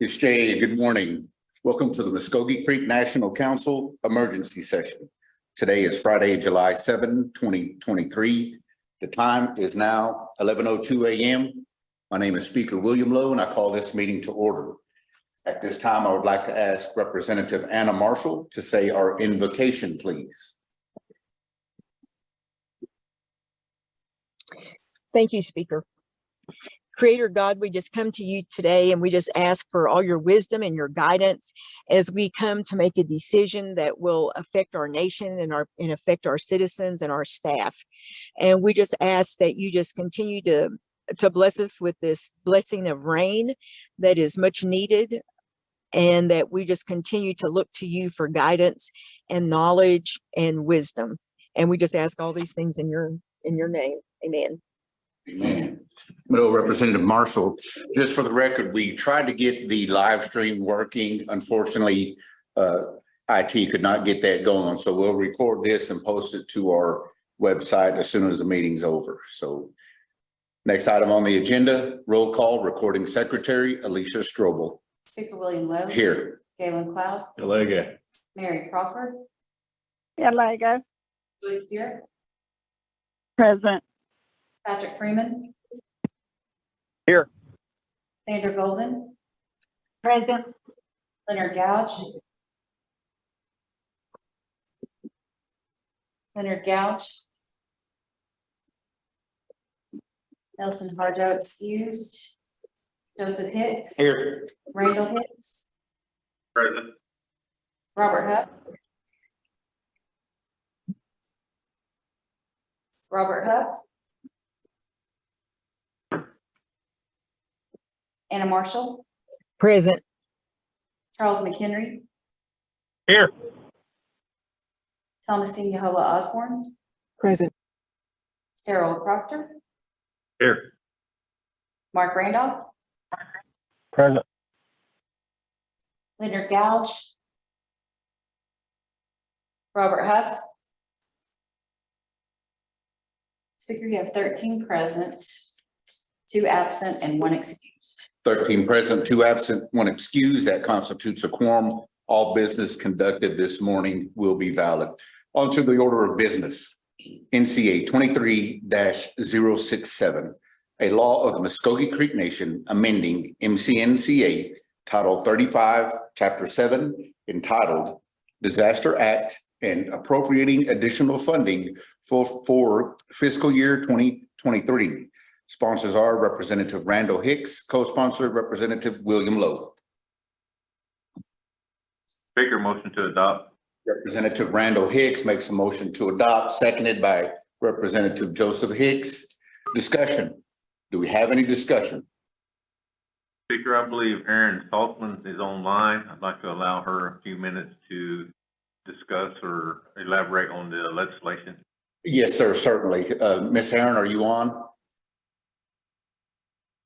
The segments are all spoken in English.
It's Jay. Good morning. Welcome to the Muskogee Creek National Council Emergency Session. Today is Friday, July 7, 2023. The time is now 11:02 a.m. My name is Speaker William Lowe, and I call this meeting to order. At this time, I would like to ask Representative Anna Marshall to say our invocation, please. Thank you, Speaker. Creator God, we just come to you today and we just ask for all your wisdom and your guidance as we come to make a decision that will affect our nation and affect our citizens and our staff. And we just ask that you just continue to bless us with this blessing of rain that is much needed, and that we just continue to look to you for guidance and knowledge and wisdom. And we just ask all these things in your name. Amen. Amen. Hello, Representative Marshall. Just for the record, we tried to get the live stream working. Unfortunately, IT could not get that going. So we'll record this and post it to our website as soon as the meeting's over. So next item on the agenda, roll call, recording secretary, Alicia Strobel. Speaker William Lowe. Here. Galen Cloud. Delega. Mary Crawford. Delega. Joyce Steer. Present. Patrick Freeman. Here. Sandra Golden. Present. Leonard Gouge. Leonard Gouge. Nelson Harjo excused. Joseph Hicks. Here. Randall Hicks. Present. Robert Huft. Robert Huft. Anna Marshall. Present. Charles McHenry. Here. Thomasine Yahola Osborne. Present. Sterile Proctor. Here. Mark Randolph. Present. Leonard Gouge. Robert Huft. Speaker, you have 13 present, 2 absent, and 1 excused. 13 present, 2 absent, 1 excused. That constitutes a quorum. All business conducted this morning will be valid. On to the order of business. NCA 23-067, a law of the Muskogee Creek Nation amending NCA Title 35, Chapter 7, entitled Disaster Act, and appropriating additional funding for fiscal year 2023. Sponsors are Representative Randall Hicks, co-sponsor Representative William Lowe. Speaker, motion to adopt. Representative Randall Hicks makes a motion to adopt, seconded by Representative Joseph Hicks. Discussion. Do we have any discussion? Speaker, I believe Erin Saltzman is online. I'd like to allow her a few minutes to discuss or elaborate on the legislation. Yes, sir, certainly. Ms. Aaron, are you on?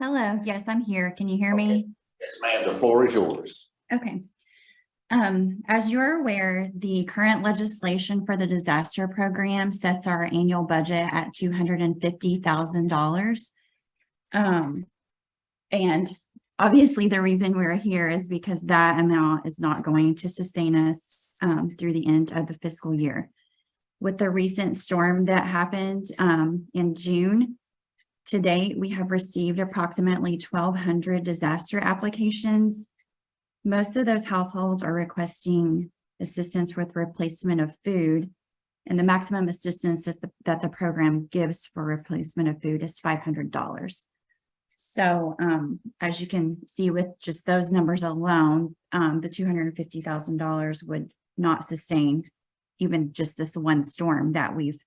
Hello, yes, I'm here. Can you hear me? Yes, ma'am. The floor is yours. Okay. As you're aware, the current legislation for the disaster program sets our annual budget at $250,000. And obviously the reason we're here is because that amount is not going to sustain us through the end of the fiscal year. With the recent storm that happened in June, to date, we have received approximately 1,200 disaster applications. Most of those households are requesting assistance with replacement of food, and the maximum assistance that the program gives for replacement of food is $500. So as you can see with just those numbers alone, the $250,000 would not sustain even just this one storm that we've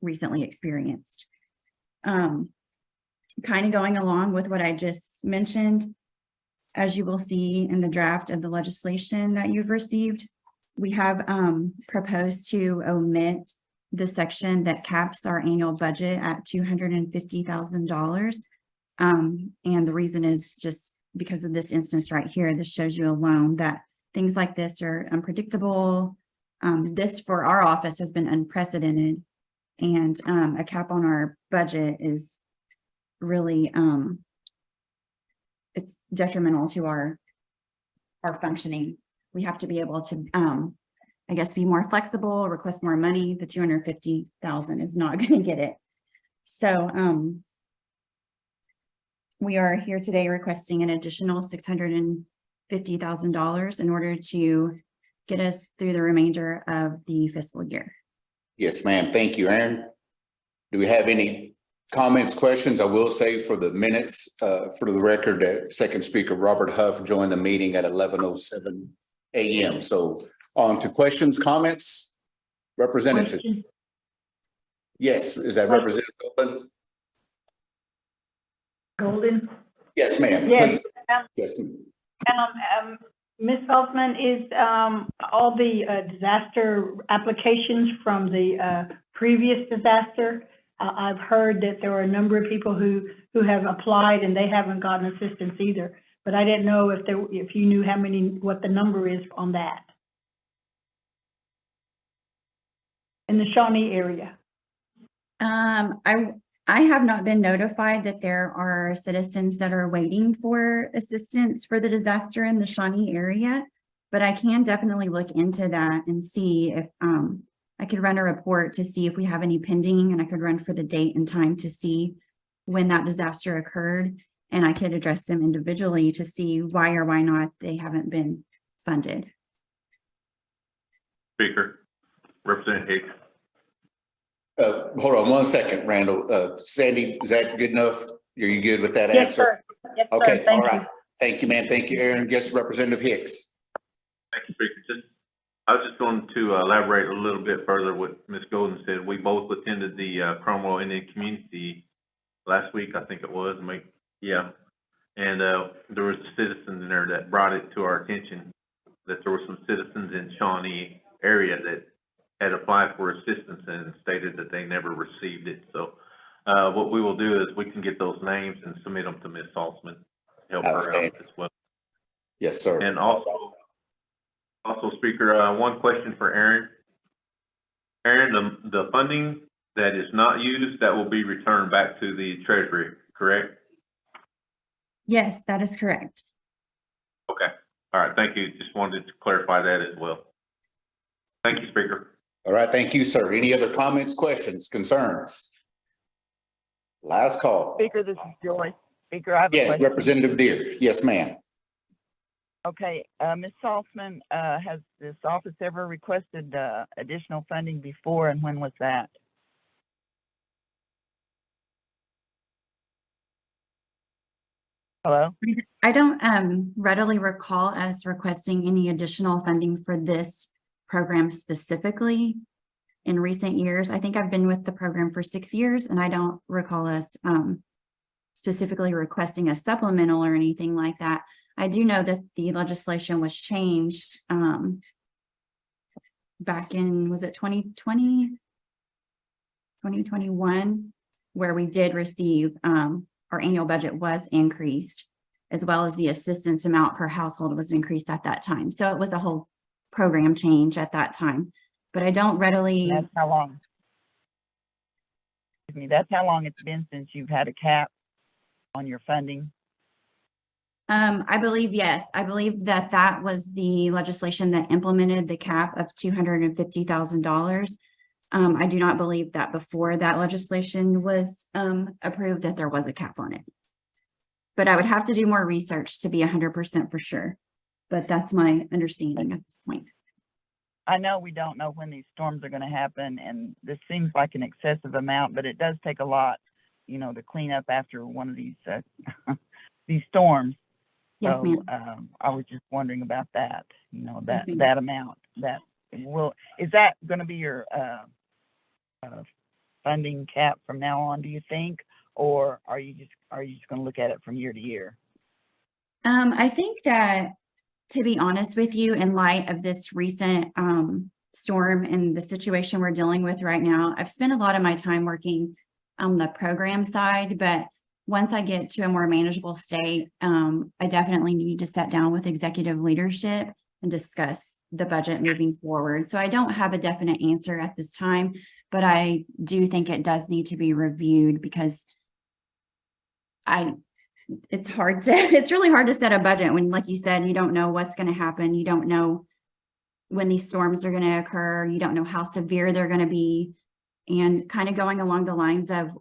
recently experienced. Kind of going along with what I just mentioned, as you will see in the draft of the legislation that you've received, we have proposed to omit the section that caps our annual budget at $250,000. And the reason is just because of this instance right here. This shows you alone that things like this are unpredictable. This for our office has been unprecedented. And a cap on our budget is really it's detrimental to our functioning. We have to be able to, I guess, be more flexible, request more money. The 250,000 is not going to get it. So, we are here today requesting an additional $650,000 in order to get us through the remainder of the fiscal year. Yes, ma'am. Thank you, Aaron. Do we have any comments, questions? I will say for the minutes, for the record, that second speaker, Robert Huff, joined the meeting at 11:07 a.m. So on to questions, comments, representative. Yes, is that Representative Golden? Golden. Yes, ma'am. Yes. Please. Yes. Ms. Feldman, is all the disaster applications from the previous disaster? I've heard that there are a number of people who have applied and they haven't gotten assistance either. But I didn't know if you knew what the number is on that. In the Shawnee area. I have not been notified that there are citizens that are waiting for assistance for the disaster in the Shawnee area, but I can definitely look into that and see if I could run a report to see if we have any pending, and I could run for the date and time to see when that disaster occurred, and I could address them individually to see why or why not they haven't been funded. Speaker, Representative Hicks. Hold on one second, Randall. Sandy, is that good enough? Are you good with that Yes, answer? sir. Yes, sir. Okay, all Thank you. right. Thank you, man. Thank you, Aaron. Yes, Representative Hicks. Thank you, Speaker. I was just going to elaborate a little bit further what Ms. Golden said. We both attended the Cromwell Indian Community last week, I think it was. Yeah. And there was citizens in there that brought it to our attention that there were some citizens in Shawnee area that had applied for assistance and stated that they never received it. So what we will do is we can get those names and submit them to Ms. Saltzman, help her out as well. Yes, sir. And also, Speaker, one question for Aaron. Aaron, the funding that is not used, that will be returned back to the Treasury, correct? Yes, that is correct. Okay. All right. Thank you. Just wanted to clarify that as well. Thank you, Speaker. All right. Thank you, sir. Any other comments, questions, concerns? Last call. Speaker, this is Joy. Speaker, I have a Yes, question. Representative Deere. Yes, ma'am. Okay, Ms. Saltzman, has this office ever requested additional funding before, and when was that? Hello? I don't readily recall us requesting any additional funding for this program specifically in recent years. I think I've been with the program for 6 years, and I don't recall us specifically requesting a supplemental or anything like that. I do know that the legislation was changed back in, was it 2020, 2021, where we did receive our annual budget was increased, as well as the assistance amount per household was increased at that time. So it was a whole program change at that time, but I don't readily. That's how long? Excuse me, that's how long it's been since you've had a cap on your funding? I believe, yes, I believe that that was the legislation that implemented the cap of $250,000. I do not believe that before that legislation was approved that there was a cap on it. But I would have to do more research to be 100% for sure. But that's my understanding at this point. I know we don't know when these storms are going to happen, and this seems like an excessive amount, but it does take a lot, you know, to clean up after one of these these storms. Yes, ma'am. I was just wondering about that, you know, Yes, that ma'am. that amount that is that going to be your funding cap from now on, do you think, or are you just going to look at it from year to year? I think that, to be honest with you, in light of this recent storm and the situation we're dealing with right now, I've spent a lot of my time working on the program side, but once I get to a more manageable state, I definitely need to sit down with executive leadership and discuss the budget moving forward. So I don't have a definite answer at this time, but I do think it does need to be reviewed because it's hard to, it's really hard to set a budget when, like you said, you don't know what's going to happen. You don't know when these storms are going to occur. You don't know how severe they're going to be. And kind of going along the lines of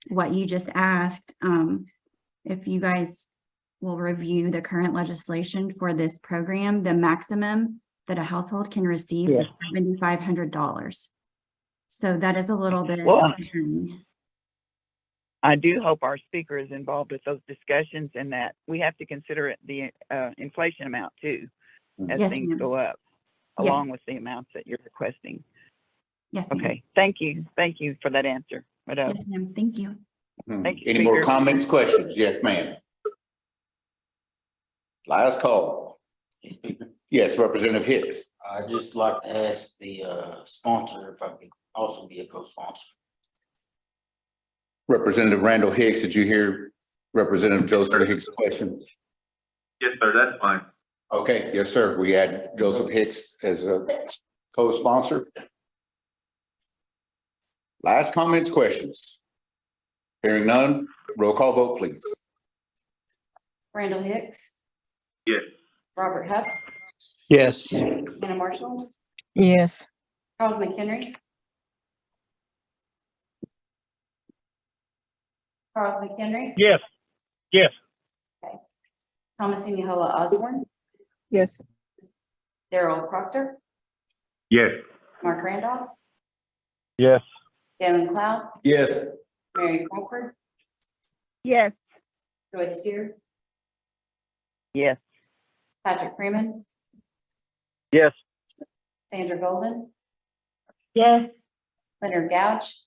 what you just asked, if you guys will review the current legislation for this program, the maximum that a household can receive is $7,500. So that is a little bit. Well, I do hope our speaker is involved with those discussions and that we have to consider it the inflation amount too, as Yes, things ma'am. go up, Yeah. along with the amounts that you're requesting. Yes, ma'am. Okay, thank you. Thank you for that answer. Madam. Yes, ma'am. Thank you. Thank you, Any more Speaker. comments, questions? Yes, ma'am. Last call. Yes, Representative Hicks. I'd just like to ask the sponsor if I could also be a co-sponsor. Representative Randall Hicks, did you hear Representative Joseph Hicks' question? Yes, sir, that's fine. Okay, yes, sir. We had Joseph Hicks as a co-sponsor. Last comments, questions? Hearing none, roll call vote, please. Randall Hicks, Yes. Robert Huff, Yes. Hannah Marshall, Yes. Charles McHenry. Charles McHenry, Yes. Yes. Thomasine Yahola Osborne, Yes. Darrell Proctor, Yes. Mark Randolph, Yes. Galen Cloud, Yes. Mary Crawford, Yes. Joyce Steer, Yes. Patrick Freeman, Yes. Sandra Golden, Yes. Leonard Gouch,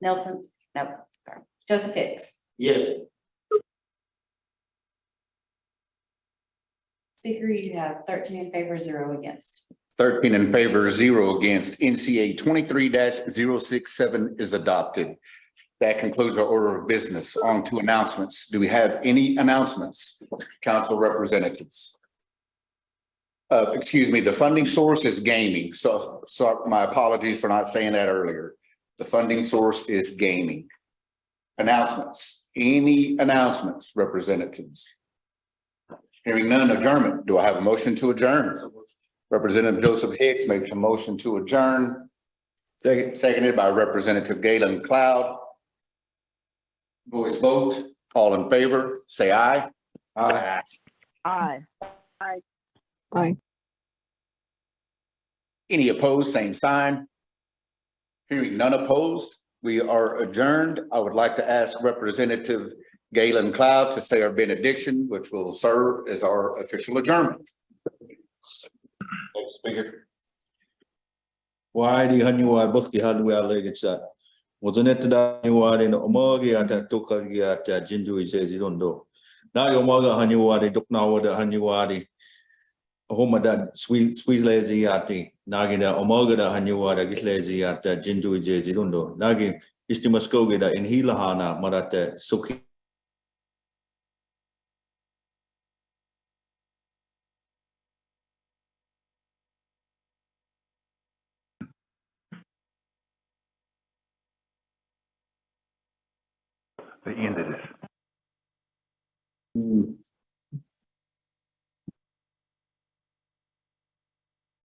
Nelson, no, sorry, Joseph Hicks. Yes. Speaker, you have 13 in favor, 0 against. 13 in favor, 0 against. NCA 23-067 is adopted. That concludes our order of business. On to announcements. Do we have any announcements? Council representatives. Excuse me, the funding source is gaming. So my apologies for not saying that earlier. The funding source is gaming. Announcements. Any announcements, representatives? Hearing none, adjournment. Do I have a motion to adjourn? Representative Joseph Hicks makes a motion to adjourn. Seconded by Representative Galen Cloud. Voice vote. All in favor, say aye. Aye. Aye. Aye. Any opposed, same sign. Hearing none opposed, we are adjourned. I would like to ask Representative Galen Cloud to say our benediction, which will serve as our official adjournment. Thanks, Speaker. Why do you book the hardware legged set? Wasn't it that you are in Omagi at that took at Jinju says you don't know. Now your mother Hanuari took now the Hanuari. Home that sweet lazy at the Nagina Omaga the Hanuara get lazy at Jinju says you don't know. Nagi is to Muskogida in Hilahana Marate Suki. The end of this.